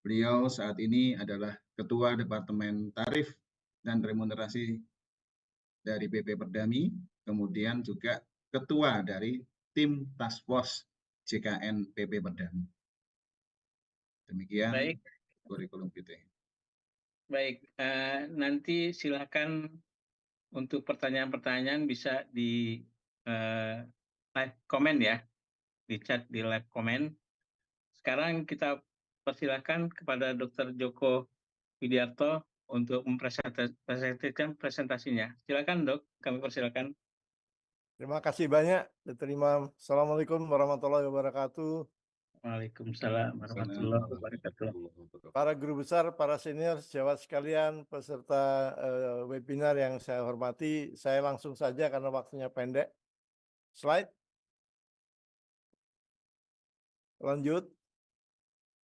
Beliau saat ini adalah Ketua Departemen Tarif dan Remunerasi dari BP Perdami, kemudian juga Ketua dari Tim Task Force JKN PP Perdami. Demikian Baik, kurikulum PT. baik. Nanti silakan untuk pertanyaan-pertanyaan bisa di live comment ya, di chat di live comment. Sekarang kita persilakan kepada Dr. Joko Widiarto untuk mempresentasikan presentasinya. Silakan Dok, kami persilakan. Terima kasih banyak, Dr. Imam. Assalamualaikum warahmatullahi wabarakatuh. Waalaikumsalam warahmatullahi wabarakatuh. Para guru besar, para senior, sejawat sekalian, peserta webinar yang saya hormati, saya langsung saja karena waktunya pendek. Slide. Lanjut.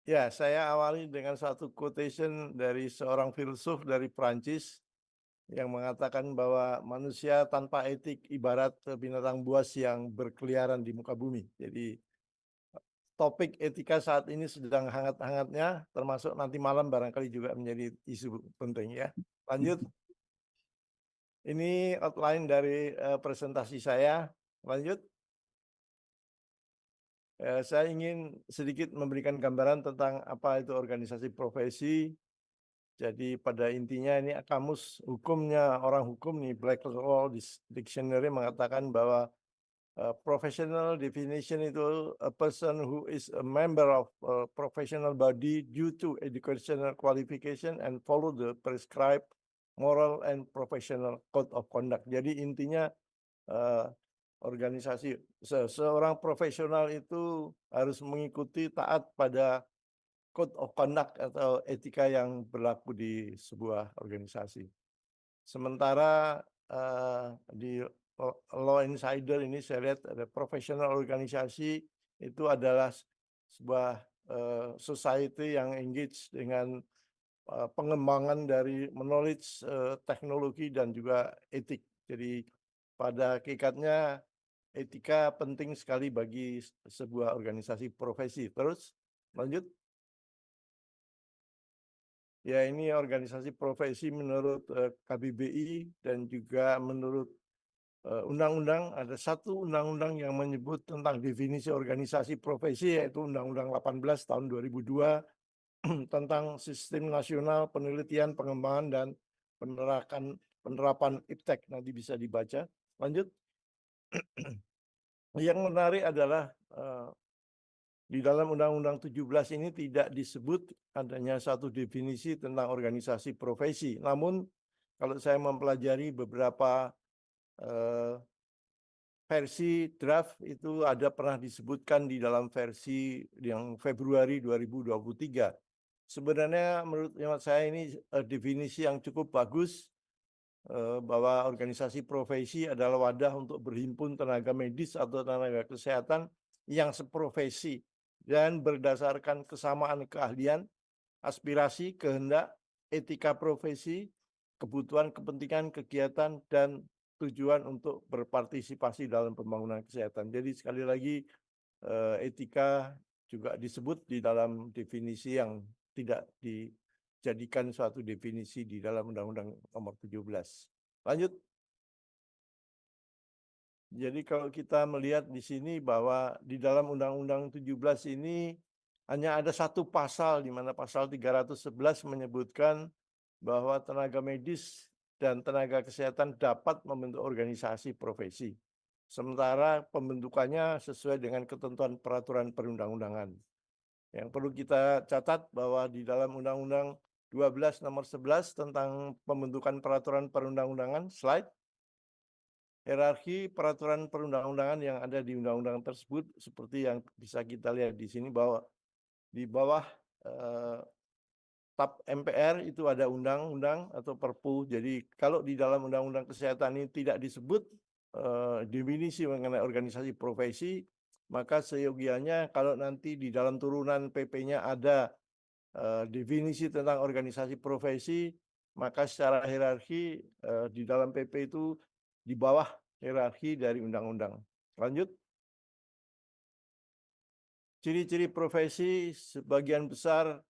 Ya, saya awali dengan satu quotation dari seorang filsuf dari Prancis yang mengatakan bahwa manusia tanpa etik ibarat binatang buas yang berkeliaran di muka bumi. Jadi topik etika saat ini sedang hangat-hangatnya, termasuk nanti malam barangkali juga menjadi isu penting ya. Lanjut. Ini outline dari presentasi saya. Lanjut. Saya ingin sedikit memberikan gambaran tentang apa itu organisasi profesi. Jadi pada intinya ini kamus hukumnya, orang hukum nih, Black Law Dictionary mengatakan bahwa professional definition itu a person who is a member of a professional body due to educational qualification and follow the prescribed moral and professional code of conduct. Jadi intinya organisasi seorang profesional itu harus mengikuti taat pada code of conduct atau etika yang berlaku di sebuah organisasi. Sementara di Law Insider ini saya lihat ada professional organisasi itu adalah sebuah society yang engage dengan pengembangan dari knowledge, teknologi dan juga etik. Jadi pada hakikatnya etika penting sekali bagi sebuah organisasi profesi. Terus lanjut. Ya, ini organisasi profesi menurut KBBI dan juga menurut undang-undang. Ada satu undang-undang yang menyebut tentang definisi organisasi profesi, yaitu Undang-Undang 18 tahun 2002 tentang Sistem Nasional Penelitian, Pengembangan, dan Penerapan IPTEK. Nanti bisa dibaca. Lanjut. Yang menarik adalah di dalam Undang-Undang 17 ini tidak disebut adanya satu definisi tentang organisasi profesi. Namun kalau saya mempelajari beberapa versi draft itu ada pernah disebutkan di dalam versi yang Februari 2023. Sebenarnya menurut hemat saya ini definisi yang cukup bagus bahwa organisasi profesi adalah wadah untuk berhimpun tenaga medis atau tenaga kesehatan yang seprofesi dan berdasarkan kesamaan keahlian, aspirasi, kehendak, etika profesi, kebutuhan, kepentingan, kegiatan, dan tujuan untuk berpartisipasi dalam pembangunan kesehatan. Jadi sekali lagi etika juga disebut di dalam definisi yang tidak dijadikan suatu definisi di dalam Undang-Undang Nomor 17. Lanjut. Jadi kalau kita melihat di sini bahwa di dalam Undang-Undang 17 ini hanya ada satu pasal di mana pasal 311 menyebutkan bahwa tenaga medis dan tenaga kesehatan dapat membentuk organisasi profesi. Sementara pembentukannya sesuai dengan ketentuan peraturan perundang-undangan. Yang perlu kita catat bahwa di dalam Undang-Undang 12 nomor 11 tentang pembentukan peraturan perundang-undangan, slide, hierarki peraturan perundang-undangan yang ada di undang-undang tersebut seperti yang bisa kita lihat di sini bahwa di bawah tab MPR itu ada undang-undang atau Perpu. Jadi kalau di dalam undang-undang kesehatan ini tidak disebut definisi mengenai organisasi profesi, maka seyogianya kalau nanti di dalam turunan PP-nya ada definisi tentang organisasi profesi, maka secara hierarki di dalam PP itu di bawah hierarki dari undang-undang. Lanjut. Ciri-ciri profesi sebagian besar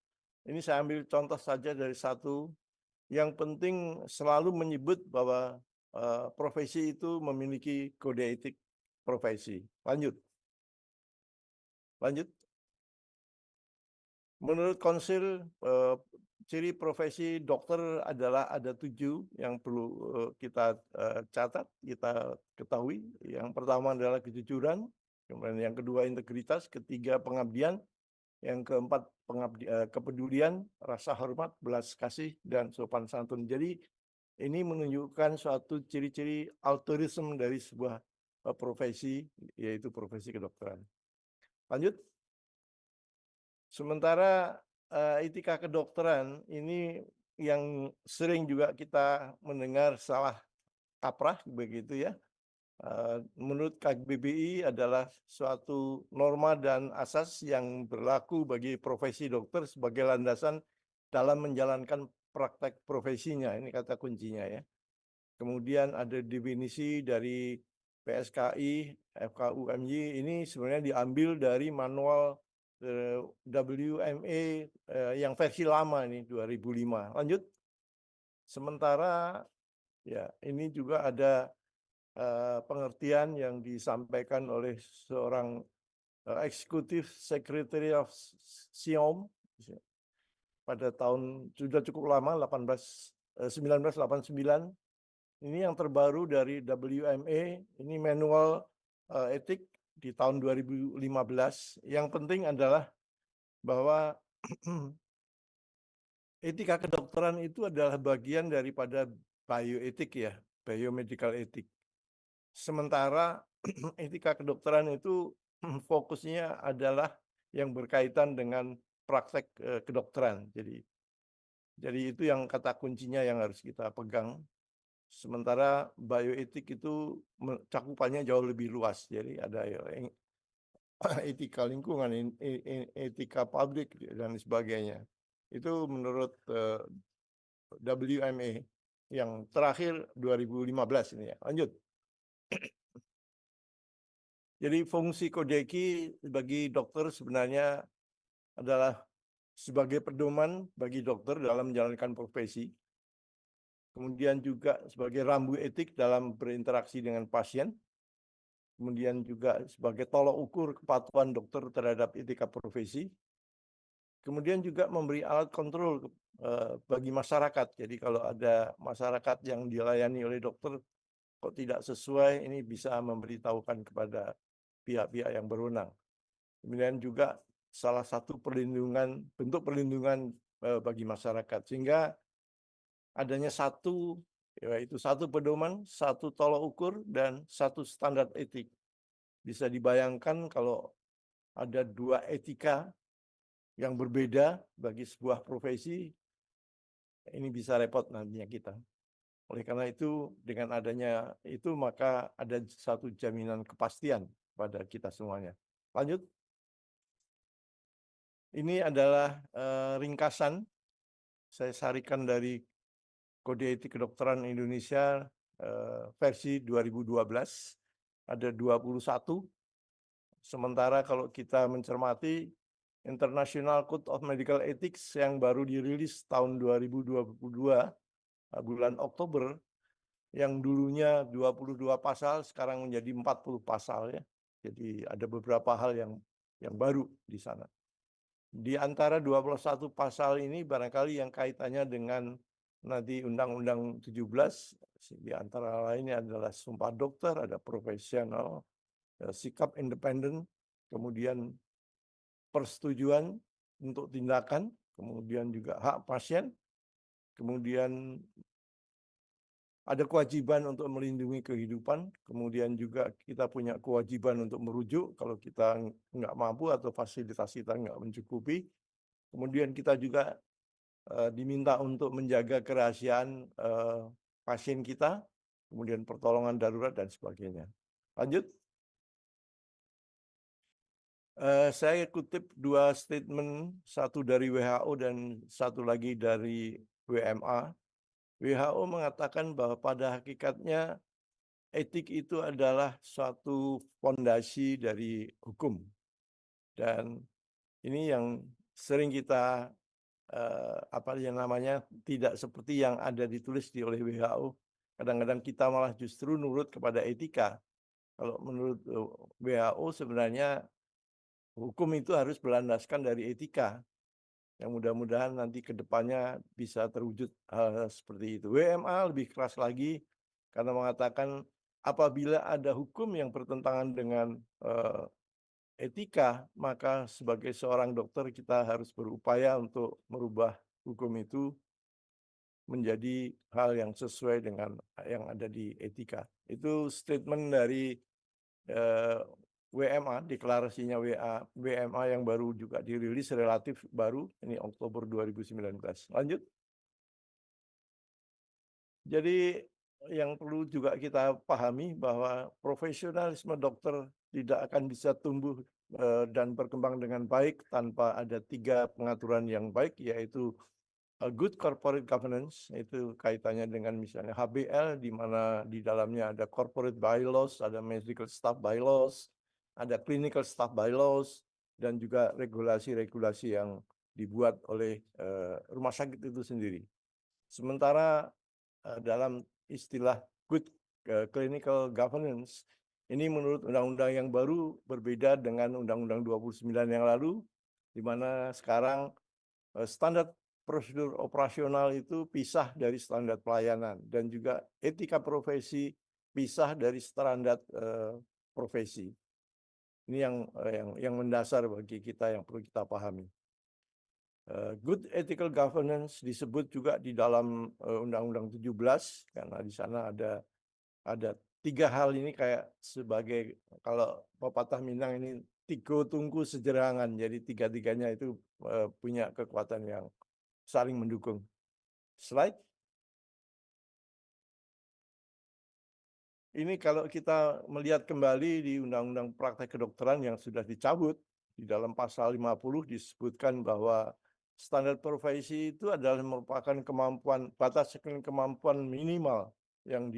Ini saya ambil contoh saja dari satu. Yang penting selalu menyebut bahwa profesi itu memiliki kode etik profesi. Lanjut. Menurut Konsil, ciri profesi dokter adalah ada 7 yang perlu kita catat, kita ketahui. Yang pertama adalah kejujuran, kemudian yang kedua integritas, ketiga pengabdian, yang keempat kepedulian, rasa hormat, belas kasih, dan sopan santun. Jadi ini menunjukkan suatu ciri-ciri altruisme dari sebuah profesi, yaitu profesi kedokteran. Lanjut. Sementara etika kedokteran ini yang sering juga kita mendengar salah kaprah begitu ya. Menurut KBBI adalah suatu norma dan asas yang berlaku bagi profesi dokter sebagai landasan dalam menjalankan praktek profesinya. Ini kata kuncinya ya. Kemudian ada definisi dari PSKI, FKUMY, ini sebenarnya diambil dari manual WMA yang versi lama ini 2005. Lanjut. Sementara ya ini juga ada pengertian yang disampaikan oleh seorang Executive Secretary of SIOM pada tahun sudah cukup lama 1989. Ini yang terbaru dari WMA, ini manual etik di tahun 2015. Yang penting adalah bahwa etika kedokteran itu adalah bagian daripada bioetik ya, biomedical ethic. Sementara etika kedokteran itu fokusnya adalah yang berkaitan dengan praktek kedokteran. Jadi itu yang kata kuncinya yang harus kita pegang. Sementara bioetik itu cakupannya jauh lebih luas. Jadi ada yang etika lingkungan, etika publik dan sebagainya. Itu menurut WMA yang terakhir 2015 ini ya. Lanjut. Jadi fungsi kodeki bagi dokter sebenarnya adalah sebagai pedoman bagi dokter dalam menjalankan profesi. Kemudian juga sebagai rambu etik dalam berinteraksi dengan pasien. Kemudian juga sebagai tolok ukur kepatuhan dokter terhadap etika profesi. Kemudian juga memberi alat kontrol bagi masyarakat. Jadi kalau ada masyarakat yang dilayani oleh dokter kok tidak sesuai, ini bisa memberitahukan kepada pihak-pihak yang berwenang. Kemudian juga salah satu bentuk perlindungan bagi masyarakat. Sehingga adanya yaitu satu pedoman, satu tolok ukur, dan satu standar etik. Bisa dibayangkan kalau ada 2 etika yang berbeda bagi sebuah profesi, ini bisa repot nantinya kita. Oleh karena itu, dengan adanya itu maka ada satu jaminan kepastian pada kita semuanya. Lanjut. Ini adalah ringkasan, saya sarikan dari Kode Etik Kedokteran Indonesia versi 2012, ada 21. Sementara kalau kita mencermati International Code of Medical Ethics yang baru dirilis tahun 2022, bulan Oktober, yang dulunya 22 pasal, sekarang menjadi 40 pasal ya. Jadi ada beberapa hal yang baru di sana. Di antara 21 pasal ini barangkali yang kaitannya dengan nanti Undang-Undang 17, di antara lainnya adalah sumpah dokter, ada profesional, sikap independen, kemudian persetujuan untuk tindakan, kemudian juga hak pasien, kemudian ada kewajiban untuk melindungi kehidupan, kemudian juga kita punya kewajiban untuk merujuk kalau kita nggak mampu atau fasilitas kita nggak mencukupi. Kemudian kita juga diminta untuk menjaga kerahasiaan pasien kita, kemudian pertolongan darurat dan sebagainya. Lanjut. Saya kutip 2 statement, satu dari WHO dan satu lagi dari WMA. WHO mengatakan bahwa pada hakikatnya etik itu adalah suatu fondasi dari hukum. Dan ini yang sering kita apa yang namanya tidak seperti yang ada ditulis oleh WHO. Kadang-kadang kita malah justru nurut kepada etika. Kalau menurut WHO sebenarnya hukum itu harus berlandaskan dari etika. Yang mudah-mudahan nanti ke depannya bisa terwujud hal seperti itu. WMA lebih keras lagi karena mengatakan apabila ada hukum yang bertentangan dengan etika, maka sebagai seorang dokter kita harus berupaya untuk merubah hukum itu menjadi hal yang sesuai dengan yang ada di etika. Itu statement dari WMA, deklarasinya WMA yang baru juga dirilis, relatif baru, ini Oktober 2019. Lanjut. Jadi yang perlu juga kita pahami bahwa profesionalisme dokter tidak akan bisa tumbuh dan berkembang dengan baik tanpa ada 3 pengaturan yang baik, yaitu good corporate governance, itu kaitannya dengan misalnya HBL, di mana di dalamnya ada corporate bylaws, ada medical staff bylaws, ada clinical staff bylaws, dan juga regulasi-regulasi yang dibuat oleh rumah sakit itu sendiri. Sementara dalam istilah good clinical governance, ini menurut undang-undang yang baru berbeda dengan Undang-Undang 29 yang lalu, di mana sekarang standar prosedur operasional itu pisah dari standar pelayanan, dan juga etika profesi pisah dari standar profesi. Ini yang mendasar bagi kita yang perlu kita pahami. Good ethical governance disebut juga di dalam Undang-Undang 17, karena di sana ada 3 hal ini kayak sebagai, kalau pepatah Minang ini tiga tungku sejerangan, jadi 3-3-nya itu punya kekuatan yang saling mendukung. Slide. Ini kalau kita melihat kembali di Undang-Undang Praktek Kedokteran yang sudah dicabut, di dalam pasal 50 disebutkan bahwa standar profesi itu adalah merupakan batas kemampuan minimal yang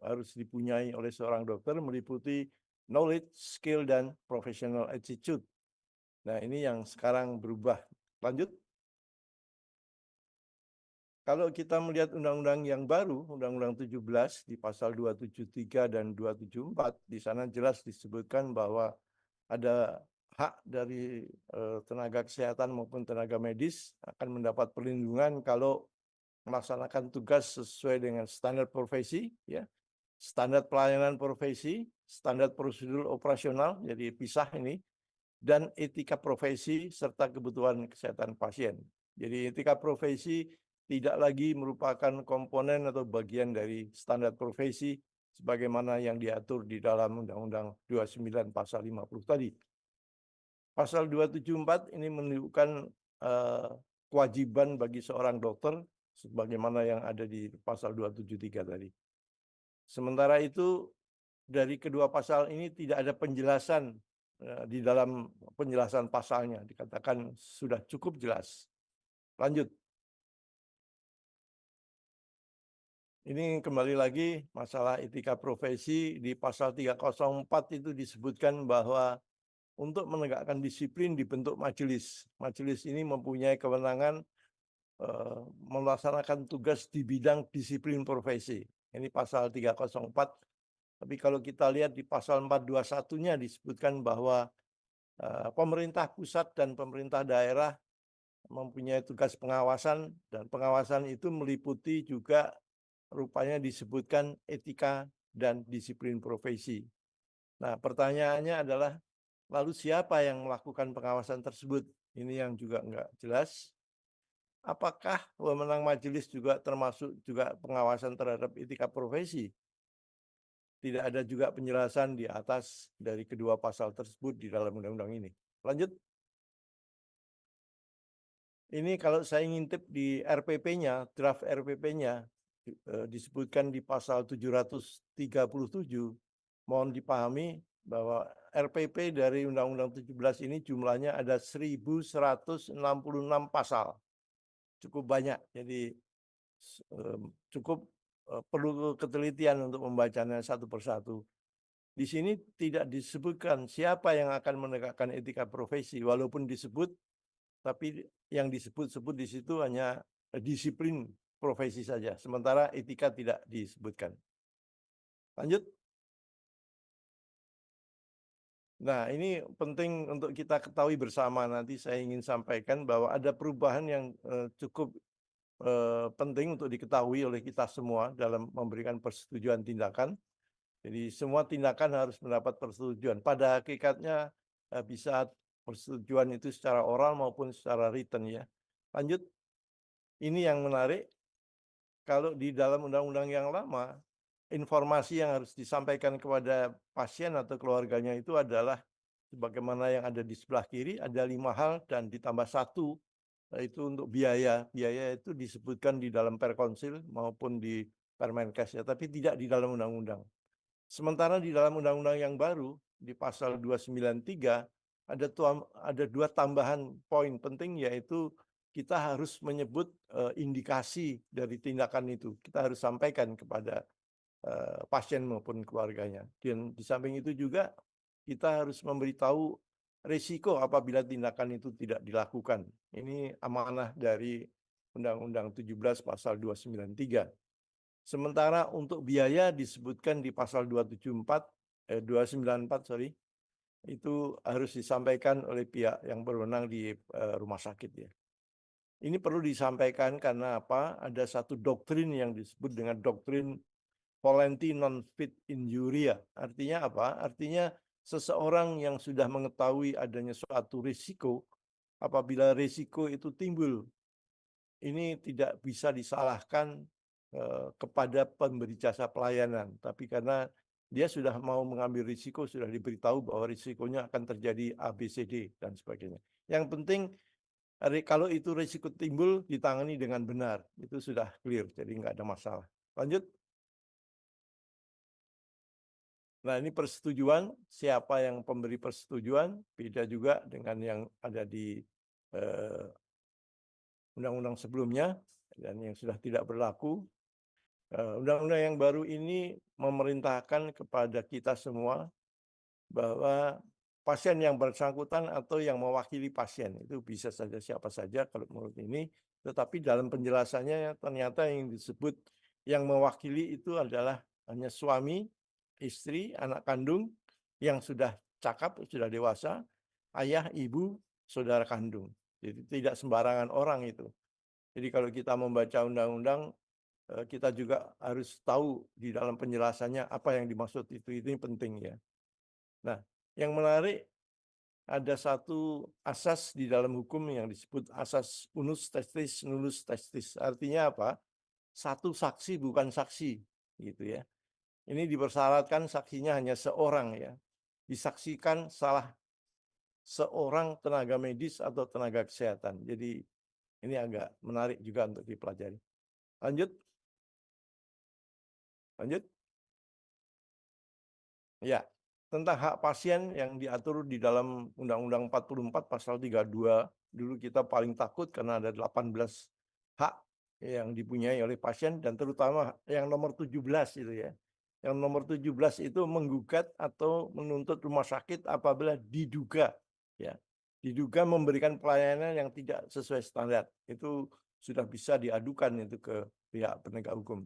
harus dipunyai oleh seorang dokter, meliputi knowledge, skill, dan professional attitude. Nah, ini yang sekarang berubah. Lanjut. Kalau kita melihat undang-undang yang baru, Undang-Undang 17 di pasal 273 dan 274, di sana jelas disebutkan bahwa ada hak dari tenaga kesehatan maupun tenaga medis akan mendapat perlindungan kalau melaksanakan tugas sesuai dengan standar profesi, ya, standar pelayanan profesi, standar prosedur operasional, jadi pisah ini, dan etika profesi serta kebutuhan kesehatan pasien. Jadi etika profesi tidak lagi merupakan komponen atau bagian dari standar profesi sebagaimana yang diatur di dalam Undang-Undang 29 pasal 50 tadi. Pasal 274 ini menunjukkan kewajiban bagi seorang dokter sebagaimana yang ada di pasal 273 tadi. Sementara itu dari kedua pasal ini tidak ada penjelasan di dalam penjelasan pasalnya, dikatakan sudah cukup jelas. Lanjut. Ini kembali lagi masalah etika profesi di pasal 304 itu disebutkan bahwa untuk menegakkan disiplin dibentuk majelis. Majelis ini mempunyai kewenangan melaksanakan tugas di bidang disiplin profesi. Ini pasal 304. Tapi kalau kita lihat di pasal 421-nya disebutkan bahwa pemerintah pusat dan pemerintah daerah mempunyai tugas pengawasan, dan pengawasan itu meliputi juga rupanya disebutkan etika dan disiplin profesi. Nah, pertanyaannya adalah, lalu siapa yang melakukan pengawasan tersebut? Ini yang juga enggak jelas. Apakah wewenang majelis juga termasuk juga pengawasan terhadap etika profesi? Tidak ada juga penjelasan di atas dari kedua pasal tersebut di dalam undang-undang ini. Lanjut. Ini kalau saya ngintip di RPP-nya, draft RPP-nya, disebutkan di pasal 737, mohon dipahami bahwa RPP dari Undang-Undang 17 ini jumlahnya ada 1166 pasal. Cukup banyak, jadi cukup perlu ketelitian untuk membacanya satu persatu. Di sini tidak disebutkan siapa yang akan menegakkan etika profesi, walaupun disebut tapi yang disebut-sebut di situ hanya disiplin profesi saja, sementara etika tidak disebutkan. Lanjut. Nah, ini penting untuk kita ketahui bersama. Nanti saya ingin sampaikan bahwa ada perubahan yang cukup penting untuk diketahui oleh kita semua dalam memberikan persetujuan tindakan. Jadi semua tindakan harus mendapat persetujuan. Pada hakikatnya bisa persetujuan itu secara oral maupun secara written ya. Lanjut. Ini yang menarik. Kalau di dalam undang-undang yang lama, informasi yang harus disampaikan kepada pasien atau keluarganya itu adalah sebagaimana yang ada di sebelah kiri, ada 5 hal dan ditambah 1, itu untuk biaya. Biaya itu disebutkan di dalam Perkonsil maupun di Permenkes ya, tapi tidak di dalam undang-undang. Sementara di dalam undang-undang yang baru, di pasal 293, ada 2 tambahan poin penting, yaitu kita harus menyebut indikasi dari tindakan itu. Kita harus sampaikan kepada pasien maupun keluarganya. Dan di samping itu juga kita harus memberitahu risiko apabila tindakan itu tidak dilakukan. Ini amanah dari Undang-Undang 17 pasal 293. Sementara untuk biaya disebutkan di pasal 294 itu harus disampaikan oleh pihak yang berwenang di rumah sakit ya. Ini perlu disampaikan karena apa? Ada satu doktrin yang disebut dengan doktrin Volenti non fit injuria. Artinya apa? Artinya seseorang yang sudah mengetahui adanya suatu risiko, apabila risiko itu timbul, ini tidak bisa disalahkan kepada pemberi jasa pelayanan. Tapi karena dia sudah mau mengambil risiko, sudah diberitahu bahwa risikonya akan terjadi ABCD dan sebagainya. Yang penting kalau itu risiko timbul ditangani dengan benar, itu sudah clear, jadi nggak ada masalah. Lanjut. Nah, ini persetujuan, siapa yang pemberi persetujuan, beda juga dengan yang ada di undang-undang sebelumnya dan yang sudah tidak berlaku. Undang-undang yang baru ini memerintahkan kepada kita semua bahwa pasien yang bersangkutan atau yang mewakili pasien, itu bisa saja siapa saja kalau menurut ini, tetapi dalam penjelasannya ternyata yang disebut yang mewakili itu adalah hanya suami, istri, anak kandung yang sudah cakap, sudah dewasa, ayah, ibu, saudara kandung. Jadi tidak sembarangan orang itu. Jadi kalau kita membaca undang-undang, kita juga harus tahu di dalam penjelasannya apa yang dimaksud itu penting ya. Nah, yang menarik ada satu asas di dalam hukum yang disebut asas unus testis nullus testis. Artinya apa? Satu saksi bukan saksi, gitu ya. Ini dipersyaratkan saksinya hanya seorang ya. Disaksikan salah seorang tenaga medis atau tenaga kesehatan. Jadi ini agak menarik juga untuk dipelajari. Lanjut. Lanjut. Ya, tentang hak pasien yang diatur di dalam Undang-Undang 44 pasal 32. Dulu kita paling takut karena ada 18 hak yang dipunyai oleh pasien dan terutama yang nomor 17 itu ya. Yang nomor 17 itu menggugat atau menuntut rumah sakit apabila diduga ya, diduga memberikan pelayanan yang tidak sesuai standar. Itu sudah bisa diadukan itu ke pihak penegak hukum.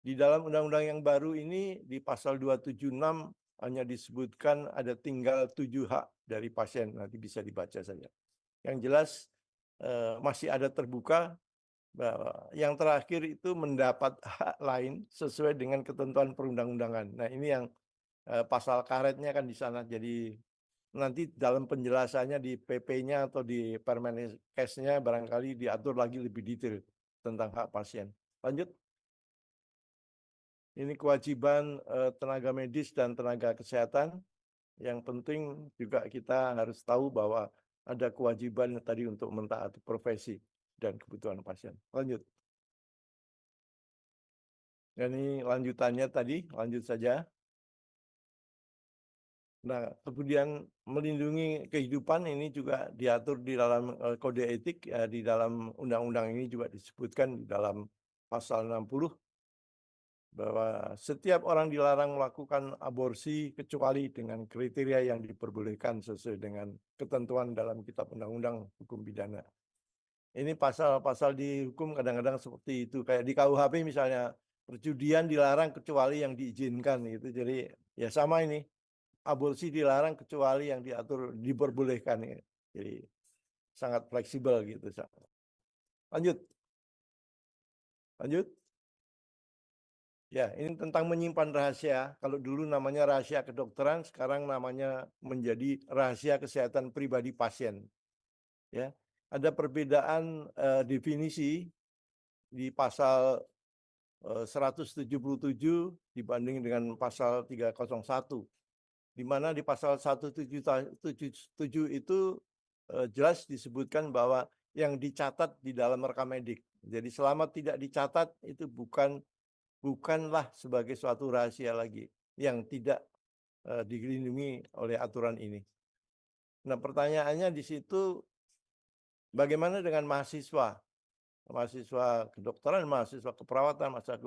Di dalam undang-undang yang baru ini di pasal 276 hanya disebutkan ada tinggal 7 hak dari pasien, nanti bisa dibaca saja. Yang jelas masih ada terbuka bahwa yang terakhir itu mendapat hak lain sesuai dengan ketentuan perundang-undangan. Nah, ini yang pasal karetnya kan di sana. Jadi nanti dalam penjelasannya di PP-nya atau di Permenkesnya barangkali diatur lagi lebih detail tentang hak pasien. Lanjut. Ini kewajiban tenaga medis dan tenaga kesehatan. Yang penting juga kita harus tahu bahwa ada kewajiban tadi untuk mentaati profesi dan kebutuhan pasien. Lanjut. Dan ini lanjutannya tadi, lanjut saja. Nah, kemudian melindungi kehidupan ini juga diatur di dalam kode etik, di dalam undang-undang ini juga disebutkan di dalam pasal 60. bahwa setiap orang dilarang melakukan aborsi kecuali dengan kriteria yang diperbolehkan sesuai dengan ketentuan dalam Kitab Undang-Undang Hukum Pidana. Ini pasal-pasal di hukum kadang-kadang seperti itu. Kayak di KUHP misalnya, perjudian dilarang kecuali yang diizinkan gitu. Jadi ya sama ini, aborsi dilarang kecuali yang diatur diperbolehkan. Ya. Jadi sangat fleksibel gitu. Lanjut. Lanjut. Ya, ini tentang menyimpan rahasia. Kalau dulu namanya rahasia kedokteran, sekarang namanya menjadi rahasia kesehatan pribadi pasien. Ya, ada perbedaan definisi di pasal 177 dibanding dengan pasal 301. Di mana di pasal 177 itu jelas disebutkan bahwa yang dicatat di dalam rekam medik. Jadi selama tidak dicatat itu bukanlah sebagai suatu rahasia lagi yang tidak dilindungi oleh aturan ini. Nah, pertanyaannya di situ bagaimana dengan mahasiswa? Mahasiswa kedokteran, mahasiswa keperawatan, mahasiswa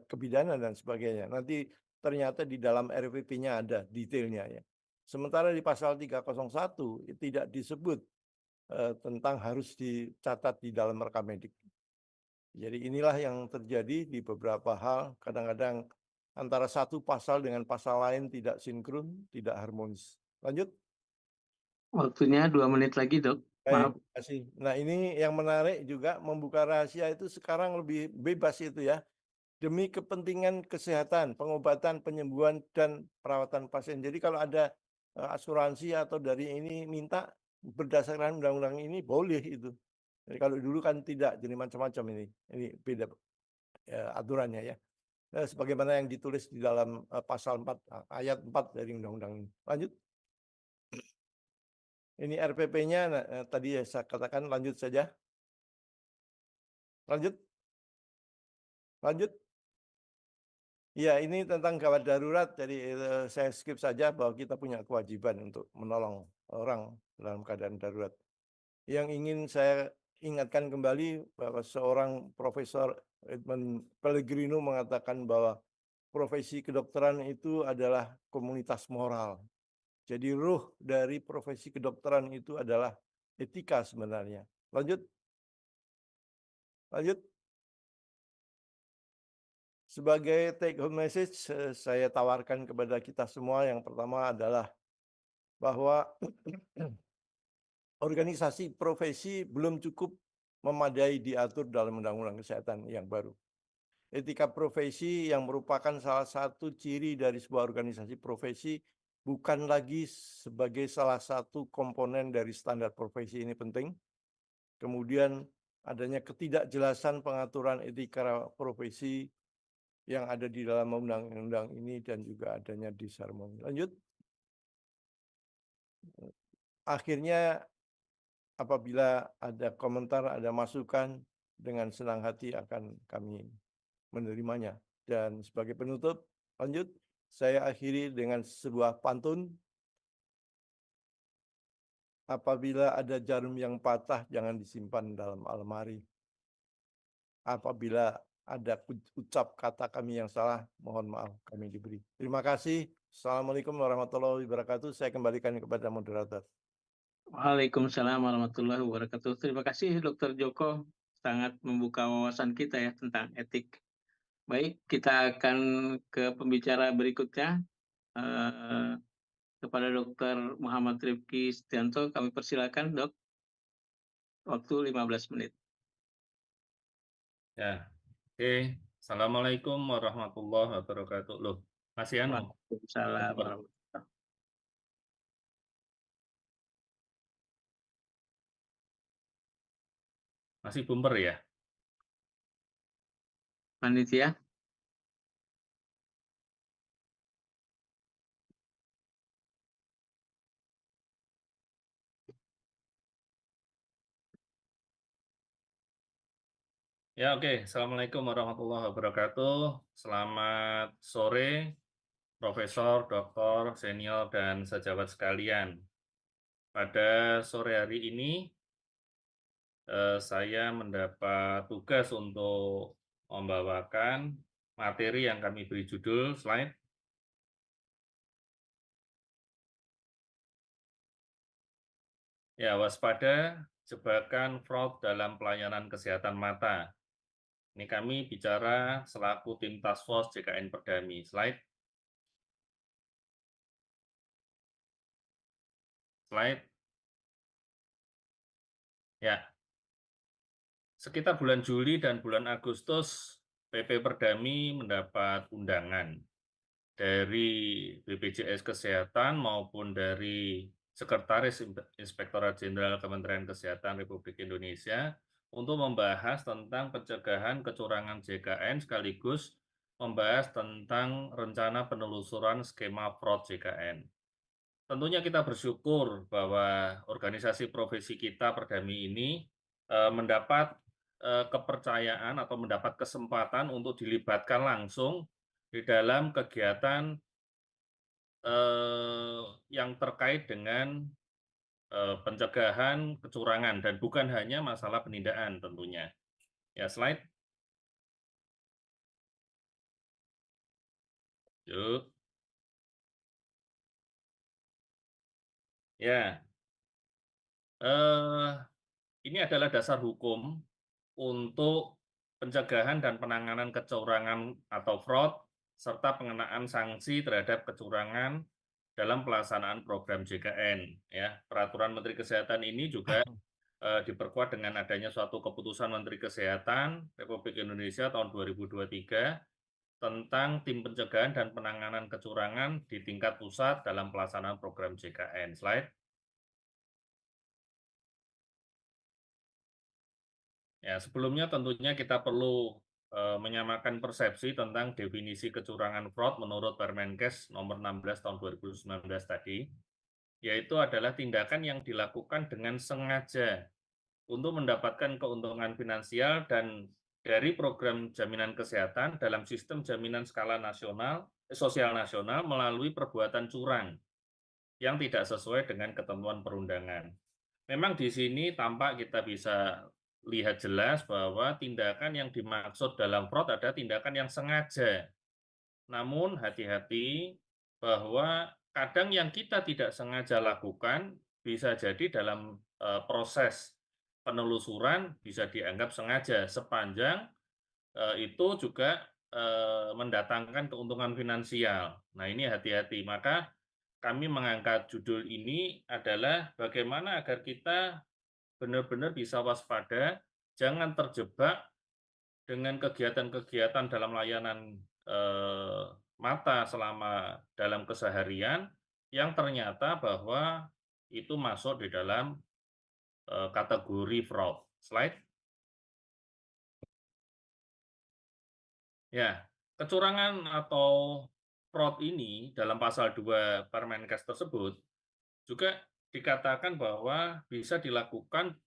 kebidanan dan sebagainya. Nanti ternyata di dalam RPP-nya ada detailnya ya. Sementara di pasal 301 tidak disebut tentang harus dicatat di dalam rekam medik. Jadi inilah yang terjadi di beberapa hal, kadang-kadang antara satu pasal dengan pasal lain tidak sinkron, tidak harmonis. Lanjut. Waktunya 2 menit lagi, Dok. Maaf. Baik, terima kasih. Nah, ini yang menarik juga membuka rahasia itu sekarang lebih bebas itu ya. Demi kepentingan kesehatan, pengobatan, penyembuhan, dan perawatan pasien. Jadi kalau ada asuransi atau dari ini minta berdasarkan undang-undang ini boleh itu. Jadi kalau dulu kan tidak, jadi macam-macam ini. Ini beda aturannya ya. Sebagaimana yang ditulis di dalam pasal 4, ayat 4 dari undang-undang ini. Lanjut. Ini RPP-nya tadi ya saya katakan lanjut saja. Lanjut. Lanjut. Ya, ini tentang gawat darurat, jadi saya skip saja bahwa kita punya kewajiban untuk menolong orang dalam keadaan darurat. Yang ingin saya ingatkan kembali bahwa seorang Profesor Edmund Pellegrino mengatakan bahwa profesi kedokteran itu adalah komunitas moral. Jadi ruh dari profesi kedokteran itu adalah etika sebenarnya. Lanjut. Lanjut. Sebagai take home message, saya tawarkan kepada kita semua yang pertama adalah bahwa organisasi profesi belum cukup memadai diatur dalam Undang-Undang Kesehatan yang baru. Etika profesi yang merupakan salah satu ciri dari sebuah organisasi profesi bukan lagi sebagai salah satu komponen dari standar profesi ini penting. Kemudian adanya ketidakjelasan pengaturan etika profesi yang ada di dalam undang-undang ini dan juga adanya disharmoni. Lanjut. Akhirnya apabila ada komentar, ada masukan, dengan senang hati akan kami menerimanya. Dan sebagai penutup, lanjut, saya akhiri dengan sebuah pantun. Apabila ada jarum yang patah, jangan disimpan dalam almari. Apabila ada ucap kata kami yang salah, mohon maaf kami diberi. Terima kasih. Assalamualaikum warahmatullahi wabarakatuh. Saya kembalikan kepada moderator. Waalaikumsalam warahmatullahi wabarakatuh. Terima kasih Dr. Joko, sangat membuka wawasan kita ya tentang etik. Baik, kita akan ke pembicara berikutnya. Kepada Dr. Muhammad Rifki Setianto, kami persilakan, Dok. Waktu 15 menit. Ya, oke. Assalamualaikum warahmatullahi wabarakatuh. Loh, masih anu? Waalaikumsalam warahmatullahi wabarakatuh. Masih bumper ya? Panitia. Ya, oke. Assalamualaikum warahmatullahi wabarakatuh. Selamat sore, Profesor, Doktor, Senior, dan sejawat sekalian. Pada sore hari ini, saya mendapat tugas untuk membawakan materi yang kami beri judul slide. Ya, waspada jebakan fraud dalam pelayanan kesehatan mata. Ini kami bicara selaku tim Task Force JKN Perdami. Slide. Slide. Ya. Sekitar bulan Juli dan bulan Agustus, PP Perdami mendapat undangan dari BPJS Kesehatan maupun dari Sekretaris Inspektorat Jenderal Kementerian Kesehatan Republik Indonesia untuk membahas tentang pencegahan kecurangan JKN sekaligus membahas tentang rencana penelusuran skema fraud JKN. Tentunya kita bersyukur bahwa organisasi profesi kita Perdami ini mendapat kepercayaan atau mendapat kesempatan untuk dilibatkan langsung di dalam kegiatan yang terkait dengan pencegahan kecurangan dan bukan hanya masalah penindaan tentunya. Ya, slide. Yuk. Ya. Ini adalah dasar hukum untuk pencegahan dan penanganan kecurangan atau fraud, serta pengenaan sanksi terhadap kecurangan dalam pelaksanaan program JKN. Ya, Peraturan Menteri Kesehatan ini juga diperkuat dengan adanya suatu keputusan Menteri Kesehatan Republik Indonesia tahun 2023 tentang tim pencegahan dan penanganan kecurangan di tingkat pusat dalam pelaksanaan program JKN. Slide. Ya, sebelumnya tentunya kita perlu menyamakan persepsi tentang definisi kecurangan fraud menurut Permenkes nomor 16 tahun 2019 tadi, yaitu adalah tindakan yang dilakukan dengan sengaja untuk mendapatkan keuntungan finansial dan dari program jaminan kesehatan dalam sistem jaminan skala nasional, sosial nasional melalui perbuatan curang yang tidak sesuai dengan ketentuan perundangan. Memang di sini tampak kita bisa lihat jelas bahwa tindakan yang dimaksud dalam fraud ada tindakan yang sengaja. Namun hati-hati bahwa kadang yang kita tidak sengaja lakukan bisa jadi dalam proses penelusuran bisa dianggap sengaja sepanjang itu juga mendatangkan keuntungan finansial. Nah, ini hati-hati. Maka kami mengangkat judul ini adalah bagaimana agar kita benar-benar bisa waspada, jangan terjebak dengan kegiatan-kegiatan dalam layanan mata selama dalam keseharian yang ternyata bahwa itu masuk di dalam kategori fraud. Slide. Ya, kecurangan atau fraud ini dalam pasal 2 Permenkes tersebut juga dikatakan bahwa bisa dilakukan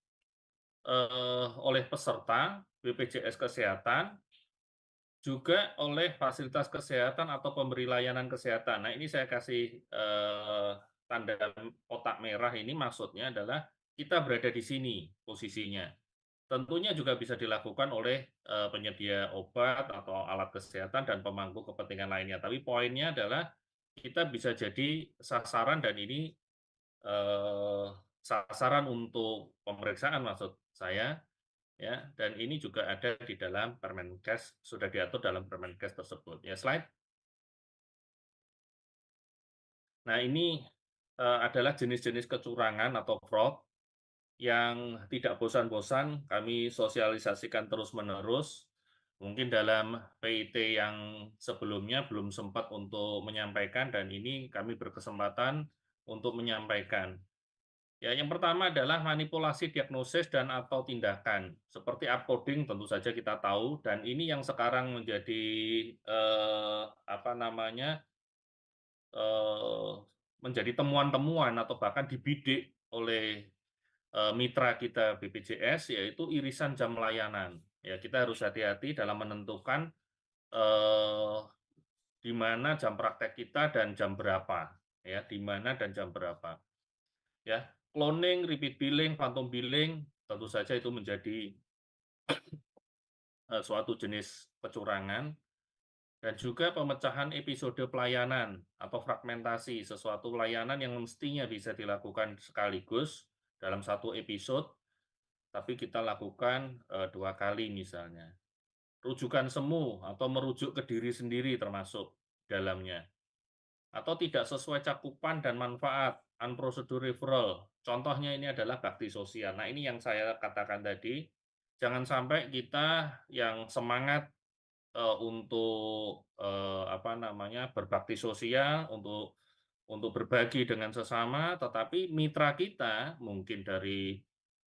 oleh peserta BPJS Kesehatan, juga oleh fasilitas kesehatan atau pemberi layanan kesehatan. Nah, ini saya kasih tanda kotak merah ini maksudnya adalah kita berada di sini posisinya. Tentunya juga bisa dilakukan oleh penyedia obat atau alat kesehatan dan pemangku kepentingan lainnya. Tapi poinnya adalah kita bisa jadi sasaran dan ini sasaran untuk pemeriksaan maksud saya, ya, dan ini juga ada di dalam Permenkes, sudah diatur dalam Permenkes tersebut. Ya, slide. Nah, ini adalah jenis-jenis kecurangan atau fraud yang tidak bosan-bosan kami sosialisasikan terus-menerus. Mungkin dalam PIT yang sebelumnya belum sempat untuk menyampaikan dan ini kami berkesempatan untuk menyampaikan. Ya, yang pertama adalah manipulasi diagnosis dan atau tindakan. Seperti upcoding tentu saja kita tahu dan ini yang sekarang menjadi menjadi temuan-temuan atau bahkan dibidik oleh mitra kita BPJS yaitu irisan jam layanan. Ya, kita harus hati-hati dalam menentukan di mana jam praktek kita dan jam berapa, ya, di mana dan jam berapa. Ya, cloning, repeat billing, phantom billing, tentu saja itu menjadi suatu jenis kecurangan. dan juga pemecahan episode pelayanan atau fragmentasi sesuatu layanan yang mestinya bisa dilakukan sekaligus dalam satu episode, tapi kita lakukan 2 kali misalnya. Rujukan semu atau merujuk ke diri sendiri termasuk dalamnya. Atau tidak sesuai cakupan dan manfaat, unprocedured referral. Contohnya ini adalah bakti sosial. Nah, ini yang saya katakan tadi, jangan sampai kita yang semangat untuk berbakti sosial, untuk berbagi dengan sesama, tetapi mitra kita mungkin dari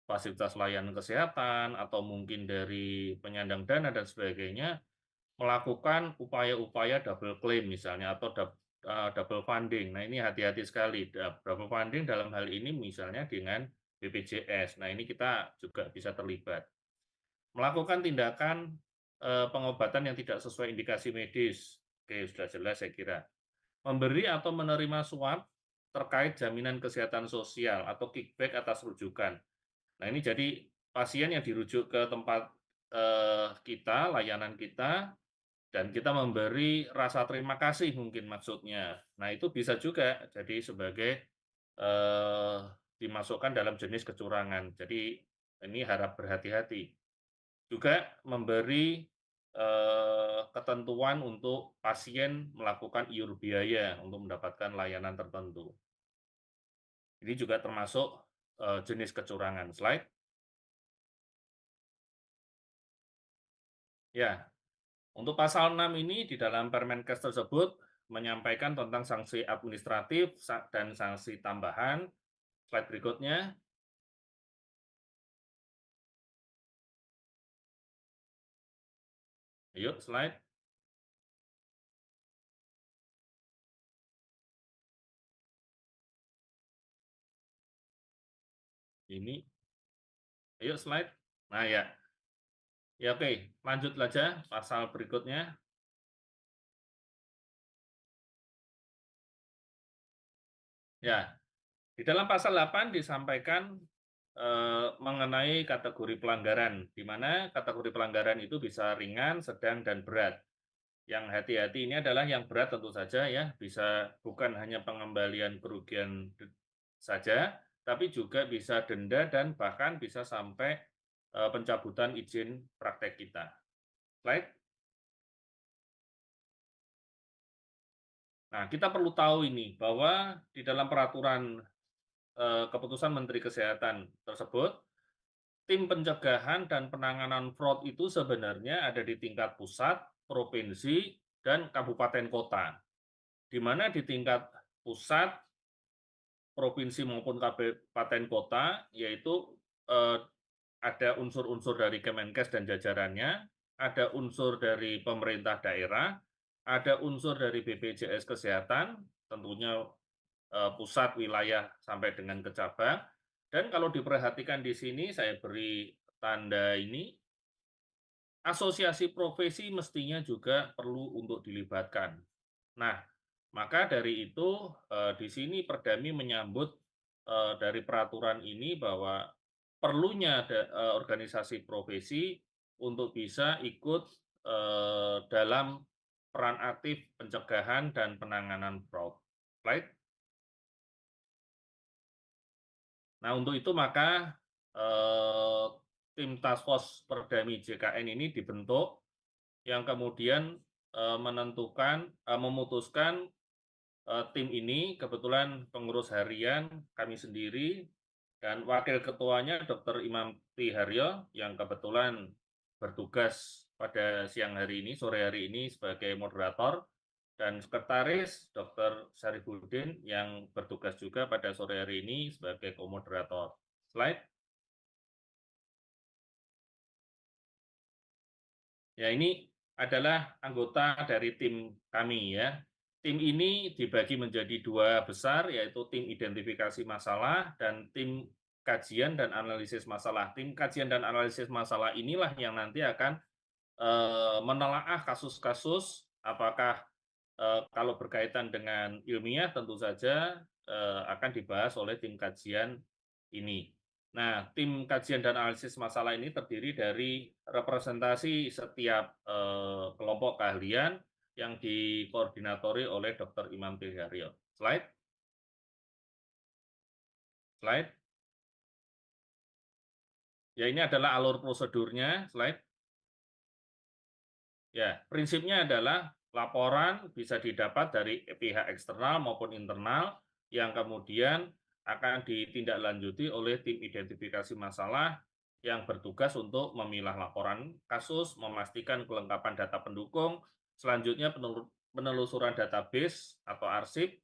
fasilitas layanan kesehatan atau mungkin dari penyandang dana dan sebagainya melakukan upaya-upaya double claim misalnya atau double funding. Nah, ini hati-hati sekali. Double funding dalam hal ini misalnya dengan BPJS. Nah, ini kita juga bisa terlibat. Melakukan tindakan pengobatan yang tidak sesuai indikasi medis. Oke, sudah jelas saya kira. Memberi atau menerima suap terkait jaminan kesehatan sosial atau kickback atas rujukan. Nah, ini jadi pasien yang dirujuk ke tempat kita, layanan kita, dan kita memberi rasa terima kasih mungkin maksudnya. Nah, itu bisa juga jadi sebagai dimasukkan dalam jenis kecurangan. Jadi ini harap berhati-hati. Juga memberi ketentuan untuk pasien melakukan iur biaya untuk mendapatkan layanan tertentu. Ini juga termasuk jenis kecurangan. Slide. Ya, untuk pasal 6 ini di dalam Permenkes tersebut menyampaikan tentang sanksi administratif dan sanksi tambahan. Slide berikutnya. Ayo, slide. Ini. Ayo, slide. Nah, ya. Ya, oke. Lanjut saja pasal berikutnya. Ya, di dalam pasal 8 disampaikan mengenai kategori pelanggaran, di mana kategori pelanggaran itu bisa ringan, sedang, dan berat. Yang hati-hati ini adalah yang berat tentu saja ya, bisa bukan hanya pengembalian kerugian saja, tapi juga bisa denda dan bahkan bisa sampai pencabutan izin praktek kita. Slide. Nah, kita perlu tahu ini bahwa di dalam peraturan keputusan Menteri Kesehatan tersebut, tim pencegahan dan penanganan fraud itu sebenarnya ada di tingkat pusat, provinsi, dan kabupaten kota. Di mana di tingkat pusat, provinsi maupun kabupaten kota, yaitu ada unsur-unsur dari Kemenkes dan jajarannya, ada unsur dari pemerintah daerah, ada unsur dari BPJS Kesehatan, tentunya pusat, wilayah, sampai dengan ke cabang. Dan kalau diperhatikan di sini, saya beri tanda ini, asosiasi profesi mestinya juga perlu untuk dilibatkan. Nah, maka dari itu di sini Perdami menyambut dari peraturan ini bahwa perlunya organisasi profesi untuk bisa ikut dalam peran aktif pencegahan dan penanganan fraud. Slide. Nah, untuk itu maka tim Task Force Perdami JKN ini dibentuk yang kemudian memutuskan tim ini, kebetulan pengurus harian kami sendiri dan wakil ketuanya Dr. Imam Tiharyo yang kebetulan bertugas pada siang hari ini, sore hari ini sebagai moderator, dan sekretaris Dr. Syarifuddin yang bertugas juga pada sore hari ini sebagai komoderator. Slide. Ya, ini adalah anggota dari tim kami ya. Tim ini dibagi menjadi 2 besar, yaitu tim identifikasi masalah dan tim kajian dan analisis masalah. Tim kajian dan analisis masalah inilah yang nanti akan menelaah kasus-kasus, apakah kalau berkaitan dengan ilmiah tentu saja akan dibahas oleh tim kajian ini. Nah, tim kajian dan analisis masalah ini terdiri dari representasi setiap kelompok keahlian, yang dikoordinatori oleh Dr. Imam Triharyo. Slide. Slide. Ya, ini adalah alur prosedurnya. Slide. Ya, prinsipnya adalah laporan bisa didapat dari pihak eksternal maupun internal yang kemudian akan ditindaklanjuti oleh tim identifikasi masalah yang bertugas untuk memilah laporan kasus, memastikan kelengkapan data pendukung, selanjutnya penelusuran database atau arsip.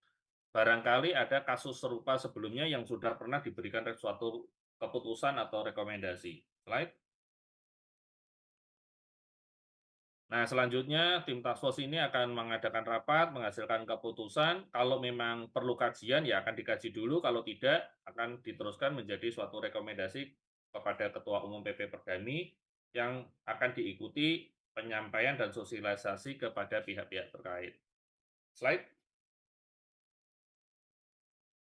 Barangkali ada kasus serupa sebelumnya yang sudah pernah diberikan suatu keputusan atau rekomendasi. Slide. Nah, selanjutnya tim task force ini akan mengadakan rapat, menghasilkan keputusan. Kalau memang perlu kajian, ya akan dikaji dulu. Kalau tidak, akan diteruskan menjadi suatu rekomendasi kepada Ketua Umum PP Perdami yang akan diikuti penyampaian dan sosialisasi kepada pihak-pihak terkait. Slide.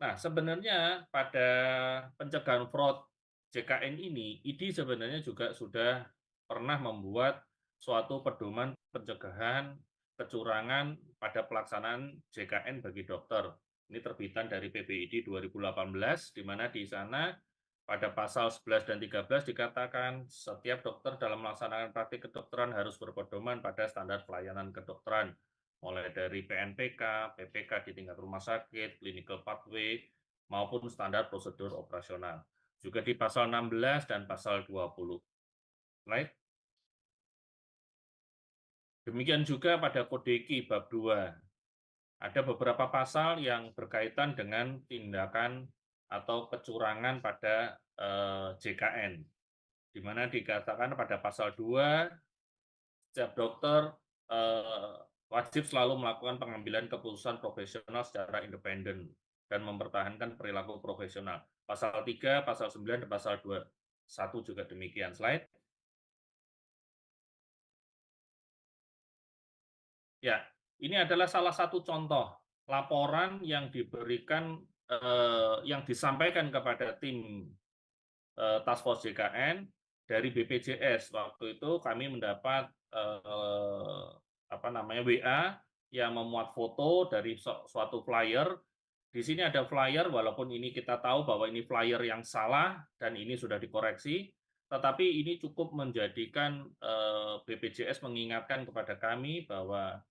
Nah, sebenarnya pada pencegahan fraud JKN ini, ID sebenarnya juga sudah pernah membuat suatu pedoman pencegahan kecurangan pada pelaksanaan JKN bagi dokter. Ini terbitan dari PBID 2018, di mana di sana pada pasal 11 dan 13 dikatakan setiap dokter dalam melaksanakan praktik kedokteran harus berpedoman pada standar pelayanan kedokteran, mulai dari PNPK, PPK di tingkat rumah sakit, clinical pathway, maupun standar prosedur operasional. Juga di pasal 16 dan pasal 20. Slide. Demikian juga pada Kodeki bab 2. Ada beberapa pasal yang berkaitan dengan tindakan atau kecurangan pada JKN, di mana dikatakan pada pasal 2, setiap dokter wajib selalu melakukan pengambilan keputusan profesional secara independen dan mempertahankan perilaku profesional. Pasal 3, pasal 9, dan pasal 21 juga demikian. Slide. Ya, ini adalah salah satu contoh laporan yang diberikan, yang disampaikan kepada tim Task Force JKN dari BPJS. Waktu itu kami mendapat WA yang memuat foto dari suatu flyer. Di sini ada flyer, walaupun ini kita tahu bahwa ini flyer yang salah dan ini sudah dikoreksi, tetapi ini cukup menjadikan BPJS mengingatkan kepada kami bahwa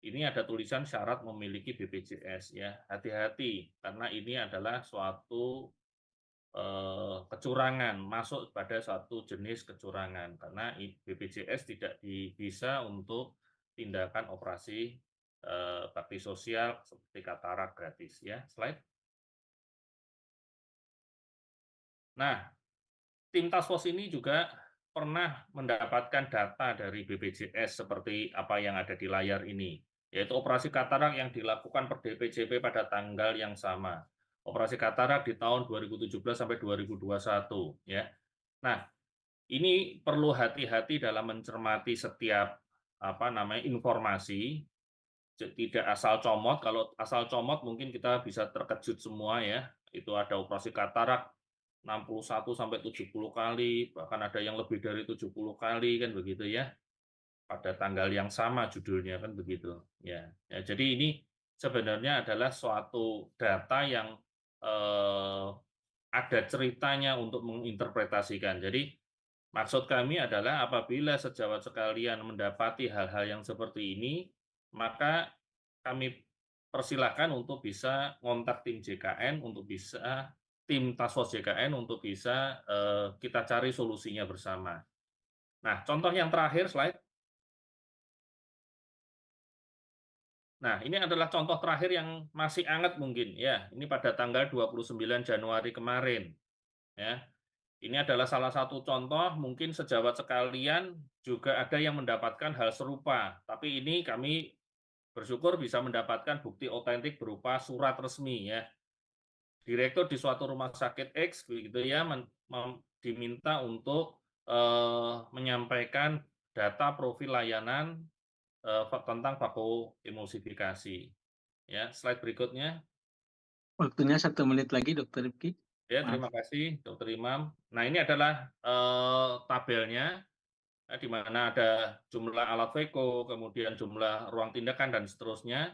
ini ada tulisan syarat memiliki BPJS, ya. Hati-hati karena ini adalah suatu kecurangan, masuk pada satu jenis kecurangan karena BPJS tidak bisa untuk tindakan operasi bakti sosial seperti katarak gratis, ya. Slide. Nah, tim task force ini juga pernah mendapatkan data dari BPJS seperti apa yang ada di layar ini, yaitu operasi katarak yang dilakukan per DPJP pada tanggal yang sama. Operasi katarak di tahun 2017 sampai 2021, ya. Nah, ini perlu hati-hati dalam mencermati setiap informasi, tidak asal comot. Kalau asal comot mungkin kita bisa terkejut semua, ya. Itu ada operasi katarak 61 sampai 70 kali, bahkan ada yang lebih dari 70 kali, kan begitu, ya. Pada tanggal yang sama judulnya, kan begitu, ya. Ya, jadi ini sebenarnya adalah suatu data yang ada ceritanya untuk menginterpretasikan. Jadi maksud kami adalah apabila sejawat sekalian mendapati hal-hal yang seperti ini, maka kami persilahkan untuk bisa kontak tim JKN, untuk bisa tim Task Force JKN untuk bisa kita cari solusinya bersama. Nah, contoh yang terakhir, slide. Nah, ini adalah contoh terakhir yang masih hangat mungkin, ya. Ini pada tanggal 29 Januari kemarin, ya. Ini adalah salah satu contoh, mungkin sejawat sekalian juga ada yang mendapatkan hal serupa, tapi ini kami bersyukur bisa mendapatkan bukti otentik berupa surat resmi, ya. Direktur di suatu rumah sakit X, begitu ya, diminta untuk menyampaikan data profil layanan tentang vakoemulsifikasi. Ya, slide berikutnya. Waktunya 1 menit lagi, Dr. Rifki. Ya, terima kasih, Dr. Imam. Nah, ini adalah tabelnya. di mana ada jumlah alat VECO, kemudian jumlah ruang tindakan, dan seterusnya.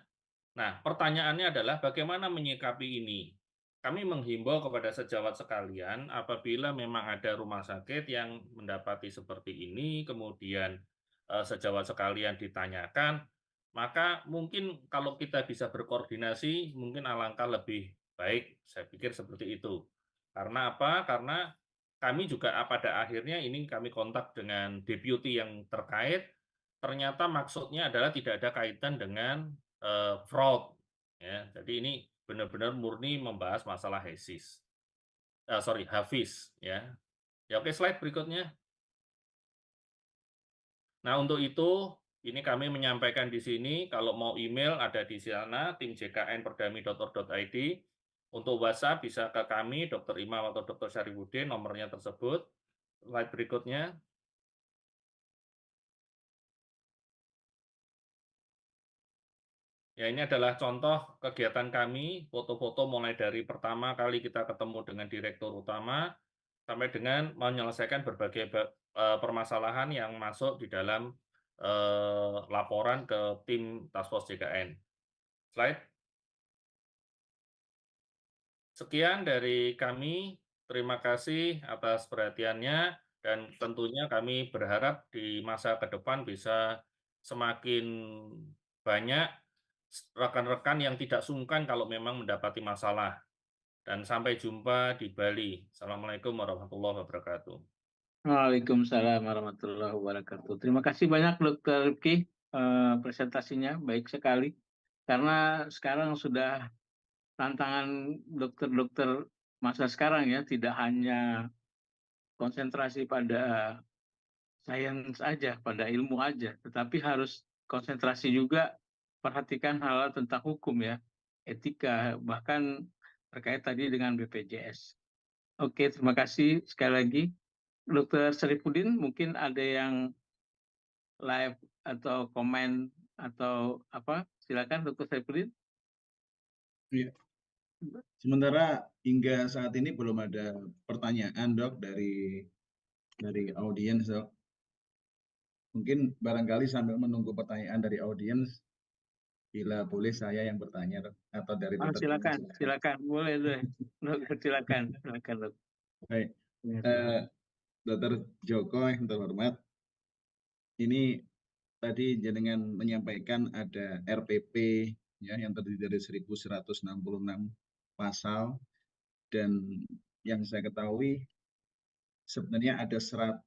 Nah, pertanyaannya adalah bagaimana menyikapi ini? Kami menghimbau kepada sejawat sekalian, apabila memang ada rumah sakit yang mendapati seperti ini, kemudian sejawat sekalian ditanyakan, maka mungkin kalau kita bisa berkoordinasi, mungkin alangkah lebih baik, saya pikir seperti itu. Karena apa? Karena kami juga pada akhirnya ini kami kontak dengan deputy yang terkait, ternyata maksudnya adalah tidak ada kaitan dengan fraud. Ya, jadi ini benar-benar murni membahas masalah HESIS. Hafiz. Ya. Ya, oke, slide berikutnya. Nah, untuk itu, ini kami menyampaikan di sini, kalau mau email ada di sana, tim.jkn.perdami.or.id. Untuk WhatsApp bisa ke kami, Dr. Imam atau Dr. Syarifudin, nomornya tersebut. Slide berikutnya. Ya, ini adalah contoh kegiatan kami, foto-foto mulai dari pertama kali kita ketemu dengan direktur utama, sampai dengan menyelesaikan berbagai permasalahan yang masuk di dalam laporan ke tim Task Force JKN. Slide. Sekian dari kami, terima kasih atas perhatiannya, dan tentunya kami berharap di masa ke depan bisa semakin banyak rekan-rekan yang tidak sungkan kalau memang mendapati masalah. Dan sampai jumpa di Bali. Assalamualaikum warahmatullahi wabarakatuh. Waalaikumsalam warahmatullahi wabarakatuh. Terima kasih banyak Dr. Rifki, presentasinya baik sekali. Karena sekarang sudah tantangan dokter-dokter masa sekarang ya, tidak hanya konsentrasi pada sains aja, pada ilmu aja, tetapi harus konsentrasi juga perhatikan hal-hal tentang hukum ya, etika, bahkan terkait tadi dengan BPJS. Oke, terima kasih sekali lagi. Dr. Syarifudin, mungkin ada yang live atau komen atau apa? Silakan Dr. Syarifudin. Ya. Sementara hingga saat ini belum ada pertanyaan, Dok, dari audiens, Dok. Mungkin barangkali sambil menunggu pertanyaan dari audiens, bila boleh saya yang bertanya, Dok, atau dari Dr. Silakan, boleh deh. Silakan, Dok. Baik, Dr. Joko yang terhormat, ini tadi jenengan menyampaikan ada RPP ya, yang terdiri dari 1166 pasal, dan yang saya ketahui sebenarnya ada 100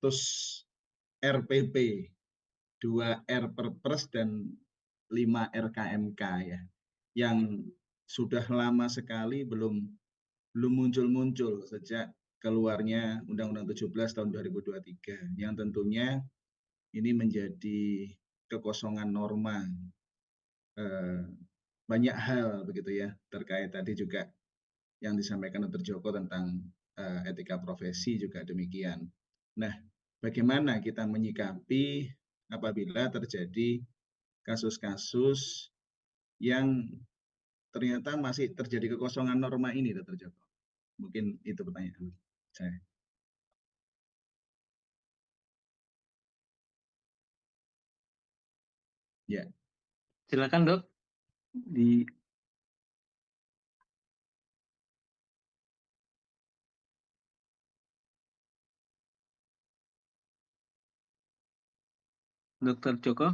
RPP, 2 R Perpres dan 5 RKMK ya, yang sudah lama sekali belum muncul sejak keluarnya Undang-Undang 17 tahun 2023, yang tentunya ini menjadi kekosongan norma. Banyak hal begitu ya, terkait tadi juga yang disampaikan Dr. Joko tentang etika profesi juga demikian. Nah, bagaimana kita menyikapi apabila terjadi kasus-kasus yang ternyata masih terjadi kekosongan norma ini, Dr. Joko? Mungkin itu pertanyaan saya. Ya. Silakan, Dok. Dr. Joko.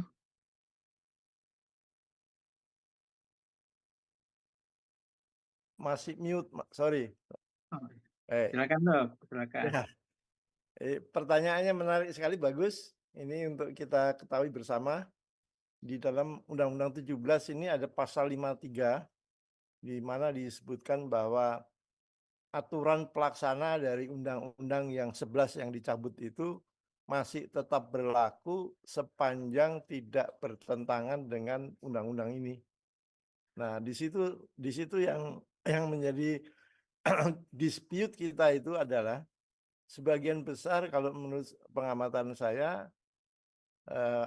Masih mute, sorry. Silakan, Dok. Silakan. Ya. Pertanyaannya menarik sekali, bagus. Ini untuk kita ketahui bersama. Di dalam Undang-Undang 17 ini ada pasal 53, di mana disebutkan bahwa aturan pelaksana dari Undang-Undang yang 11 yang dicabut itu masih tetap berlaku sepanjang tidak bertentangan dengan undang-undang ini. Nah, di situ yang menjadi dispute kita itu adalah sebagian besar, kalau menurut pengamatan saya,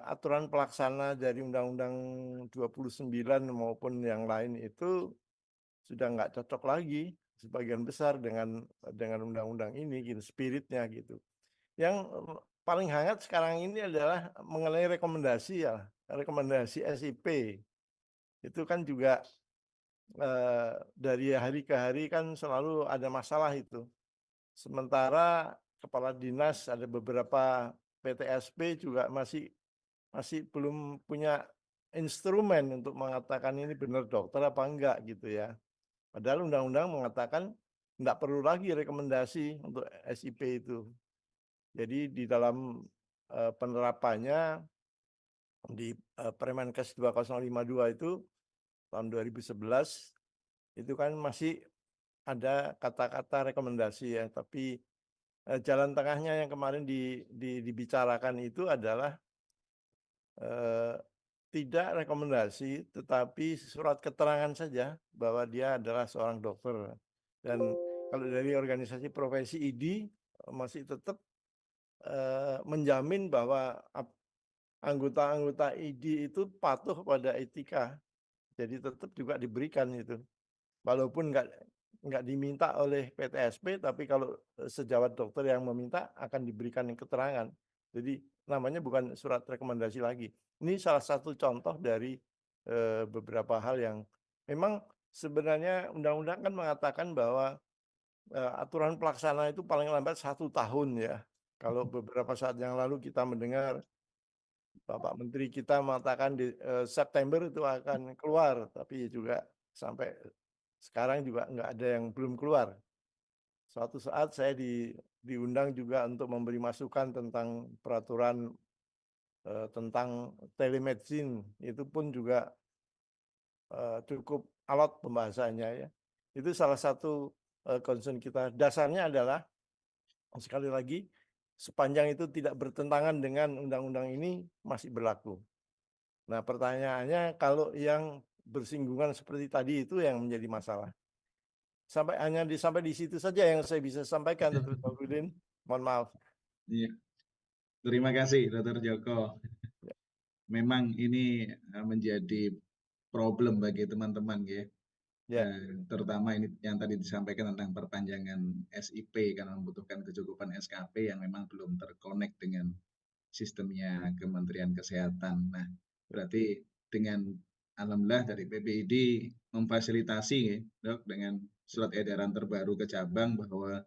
aturan pelaksana dari Undang-Undang 29 maupun yang lain itu sudah nggak cocok lagi sebagian besar dengan undang-undang ini, gitu, spiritnya gitu. Yang paling hangat sekarang ini adalah mengenai rekomendasi ya, rekomendasi SIP. Itu kan juga dari hari ke hari kan selalu ada masalah itu. Sementara kepala dinas ada beberapa PTSP juga masih belum punya instrumen untuk mengatakan ini benar dokter apa enggak gitu ya. Padahal undang-undang mengatakan enggak perlu lagi rekomendasi untuk SIP itu. Jadi di dalam penerapannya di Permenkes 2052 itu tahun 2011 itu kan masih ada kata-kata rekomendasi ya, tapi jalan tengahnya yang kemarin dibicarakan itu adalah tidak rekomendasi, tetapi surat keterangan saja bahwa dia adalah seorang dokter. Dan kalau dari organisasi profesi ID masih tetap menjamin bahwa anggota-anggota ID itu patuh pada etika. Jadi tetap juga diberikan itu. Walaupun nggak diminta oleh PTSP, tapi kalau sejawat dokter yang meminta akan diberikan keterangan. Jadi namanya bukan surat rekomendasi lagi. Ini salah satu contoh dari beberapa hal yang memang sebenarnya undang-undang kan mengatakan bahwa aturan pelaksana itu paling lambat 1 tahun ya. Kalau beberapa saat yang lalu kita mendengar Bapak Menteri kita mengatakan di September itu akan keluar, tapi juga sampai sekarang juga nggak ada yang belum keluar. Suatu saat saya diundang juga untuk memberi masukan tentang peraturan tentang telemedicine, itu pun juga cukup alot pembahasannya ya. Itu salah satu concern kita. Dasarnya adalah sekali lagi sepanjang itu tidak bertentangan dengan undang-undang ini masih berlaku. Nah, pertanyaannya kalau yang bersinggungan seperti tadi itu yang menjadi masalah. Sampai di situ saja yang saya bisa sampaikan, Dr. Fahrudin. Mohon maaf. Iya. Terima kasih, Dr. Joko. Ya. Memang ini menjadi problem bagi teman-teman ya. Ya. Terutama ini yang tadi disampaikan tentang perpanjangan SIP karena membutuhkan kecukupan SKP yang memang belum terkonek dengan sistemnya Kementerian Kesehatan. Nah, berarti dengan alhamdulillah dari PPID memfasilitasi ya, Dok, dengan surat edaran terbaru ke cabang bahwa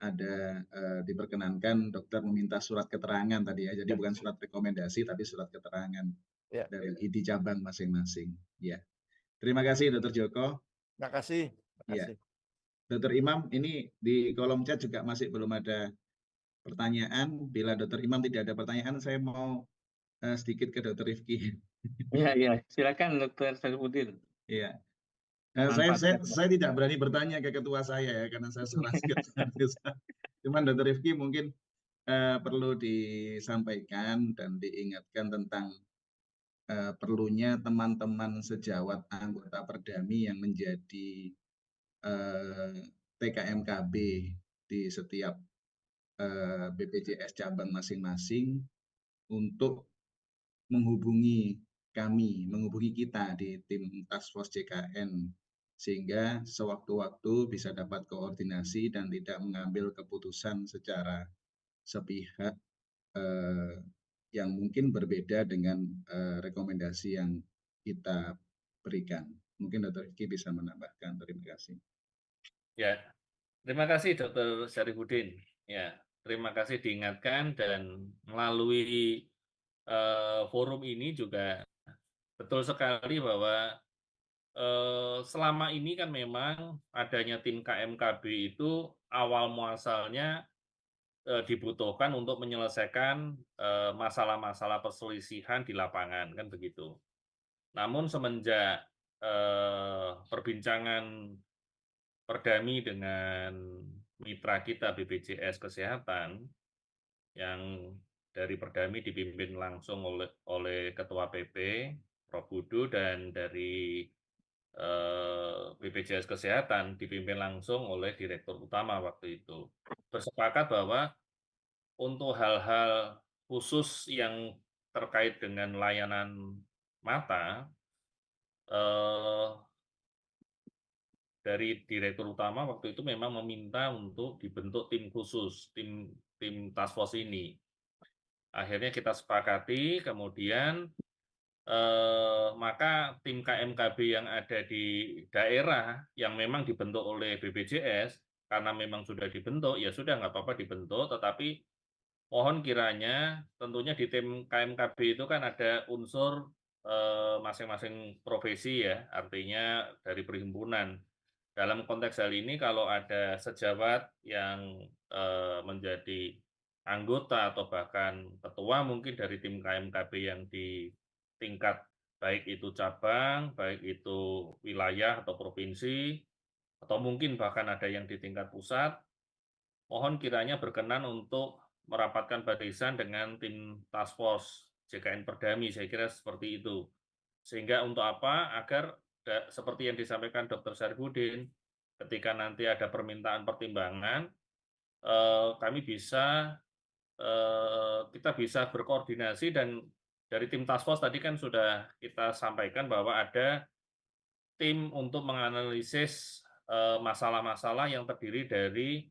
ada diperkenankan dokter meminta surat keterangan tadi ya. Jadi bukan surat rekomendasi tapi surat keterangan dari ID cabang masing-masing. Ya. Terima kasih Dr. Joko. Terima kasih. Ya. Dr. Imam, ini di kolom chat juga masih belum ada pertanyaan. Bila Dr. Imam tidak ada pertanyaan, saya mau sedikit ke Dr. Rifki. Iya, silakan Dr. Sarifudin. Iya. Saya tidak berani bertanya ke ketua saya ya, karena saya seorang sekretaris. Cuman Dr. Rifki mungkin perlu disampaikan dan diingatkan tentang perlunya teman-teman sejawat anggota Perdami yang menjadi TKMKB di setiap BPJS cabang masing-masing untuk menghubungi kami, menghubungi kita di tim Task Force JKN sehingga sewaktu-waktu bisa dapat koordinasi dan tidak mengambil keputusan secara sepihak yang mungkin berbeda dengan rekomendasi yang kita berikan. Mungkin Dr. Rifki bisa menambahkan. Terima kasih. Ya, terima kasih Dr. Sarifudin. Ya, terima kasih diingatkan dan melalui forum ini juga betul sekali bahwa selama ini kan memang adanya tim KMKB itu awal muasalnya dibutuhkan untuk menyelesaikan masalah-masalah perselisihan di lapangan, kan begitu. Namun semenjak perbincangan Perdami dengan mitra kita BPJS Kesehatan, yang dari Perdami dipimpin langsung oleh Ketua PP, Prof. Budu, dan dari BPJS Kesehatan dipimpin langsung oleh Direktur Utama waktu itu, bersepakat bahwa untuk hal-hal khusus yang terkait dengan layanan mata, dari Direktur Utama waktu itu memang meminta untuk dibentuk tim khusus, tim task force ini. akhirnya kita sepakati, kemudian maka tim KMKB yang ada di daerah yang memang dibentuk oleh BPJS, karena memang sudah dibentuk, ya sudah nggak apa-apa dibentuk, tetapi mohon kiranya tentunya di tim KMKB itu kan ada unsur masing-masing profesi ya, artinya dari perhimpunan. Dalam konteks hal ini kalau ada sejawat yang menjadi anggota atau bahkan ketua mungkin dari tim KMKB yang di tingkat baik itu cabang, baik itu wilayah atau provinsi, atau mungkin bahkan ada yang di tingkat pusat, mohon kiranya berkenan untuk merapatkan barisan dengan tim task force JKN Perdami, saya kira seperti itu. Sehingga untuk apa? Agar seperti yang disampaikan Dr. Syarifudin, ketika nanti ada permintaan pertimbangan, kami bisa kita bisa berkoordinasi dan dari tim task force tadi kan sudah kita sampaikan bahwa ada tim untuk menganalisis masalah-masalah yang terdiri dari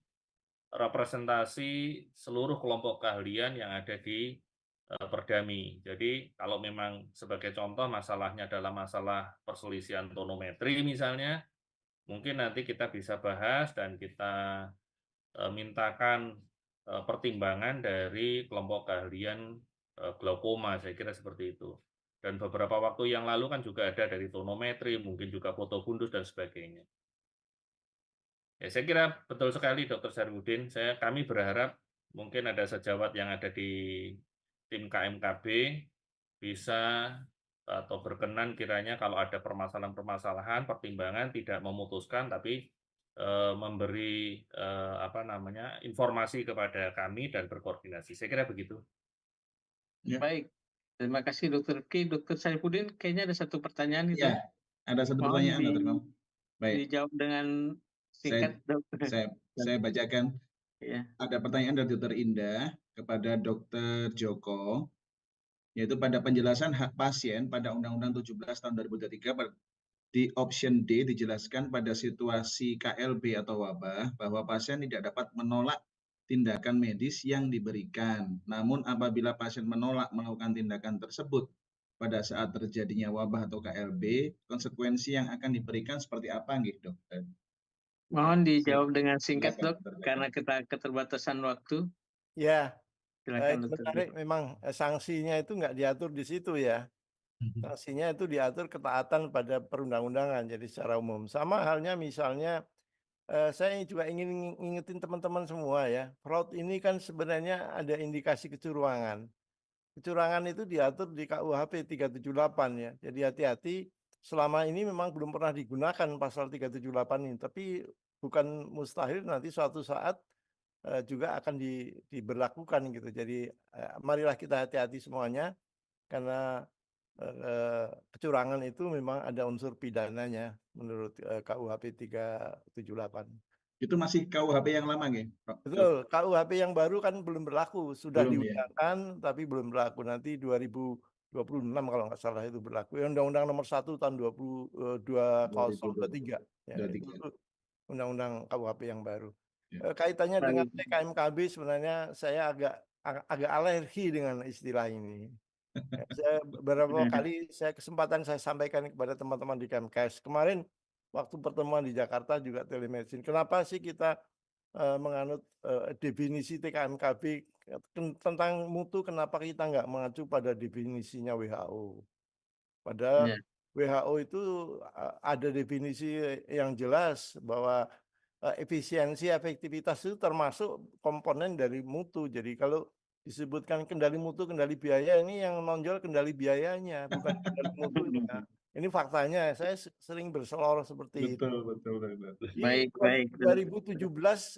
representasi seluruh kelompok keahlian yang ada di Perdami. Jadi kalau memang sebagai contoh masalahnya adalah masalah perselisihan tonometri misalnya, mungkin nanti kita bisa bahas dan kita mintakan pertimbangan dari kelompok keahlian glaukoma, saya kira seperti itu. Dan beberapa waktu yang lalu kan juga ada dari tonometri, mungkin juga foto fundus dan sebagainya. Ya, saya kira betul sekali Dr. Syarifudin. Kami berharap mungkin ada sejawat yang ada di tim KMKB bisa atau berkenan kiranya kalau ada permasalahan-permasalahan, pertimbangan tidak memutuskan tapi memberi informasi kepada kami dan berkoordinasi. Saya kira begitu. Ya. Baik, terima kasih Dr. Ki. Dr. Syarifudin, kayaknya ada satu pertanyaan itu. Ya, ada satu pertanyaan, Dr. Imam. Baik. Dijawab dengan singkat, Dokter. Saya bacakan. Ya. Ada pertanyaan dari Dr. Indah kepada Dr. Joko, yaitu pada penjelasan hak pasien pada Undang-Undang 17 tahun 2023 di option D dijelaskan pada situasi KLB atau wabah bahwa pasien tidak dapat menolak tindakan medis yang diberikan. Namun apabila pasien menolak melakukan tindakan tersebut pada saat terjadinya wabah atau KLB, konsekuensi yang akan diberikan seperti apa, dokter? Mohon dijawab dengan singkat, Dok, karena kita keterbatasan waktu. Ya, silakan, menarik. Memang sanksinya itu nggak diatur di situ ya. Sanksinya itu diatur ketaatan pada perundang-undangan, jadi secara umum. Sama halnya misalnya, saya juga ingin ngingetin teman-teman semua ya, fraud ini kan sebenarnya ada indikasi kecurangan. Kecurangan itu diatur di KUHP 378 ya, jadi hati-hati. Selama ini memang belum pernah digunakan pasal 378 ini, tapi bukan mustahil nanti suatu saat juga akan diberlakukan gitu. Jadi marilah kita hati-hati semuanya, karena kecurangan itu memang ada unsur pidananya menurut KUHP 378. Itu masih KUHP yang lama, nggih? Betul, KUHP yang baru kan belum berlaku, sudah diundangkan tapi belum berlaku. Nanti 2026 kalau nggak salah itu berlaku. Undang-Undang nomor 1 tahun 2023 ya, itu Undang-Undang KUHP yang baru. Kaitannya dengan TKMKB sebenarnya saya agak alergi dengan istilah ini. Saya beberapa kali kesempatan saya sampaikan kepada teman-teman di Kemkes. Kemarin waktu pertemuan di Jakarta juga telemedicine. Kenapa sih kita menganut definisi TKMKB tentang mutu, kenapa kita nggak mengacu pada definisinya WHO? Padahal WHO itu ada definisi yang jelas bahwa efisiensi, efektivitas itu termasuk komponen dari mutu. Jadi kalau disebutkan kendali mutu, kendali biaya, ini yang menonjol kendali biayanya, bukan kendali mutunya. Ini faktanya, saya sering berselor seperti itu. Betul. Baik. 2017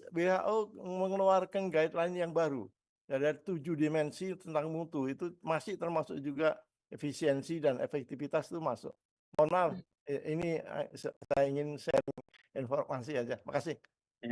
WHO mengeluarkan guideline yang baru. Ada 7 dimensi tentang mutu, itu masih termasuk juga efisiensi dan efektivitas itu masuk. Mohon maaf, ini saya ingin sharing informasi aja. Makasih.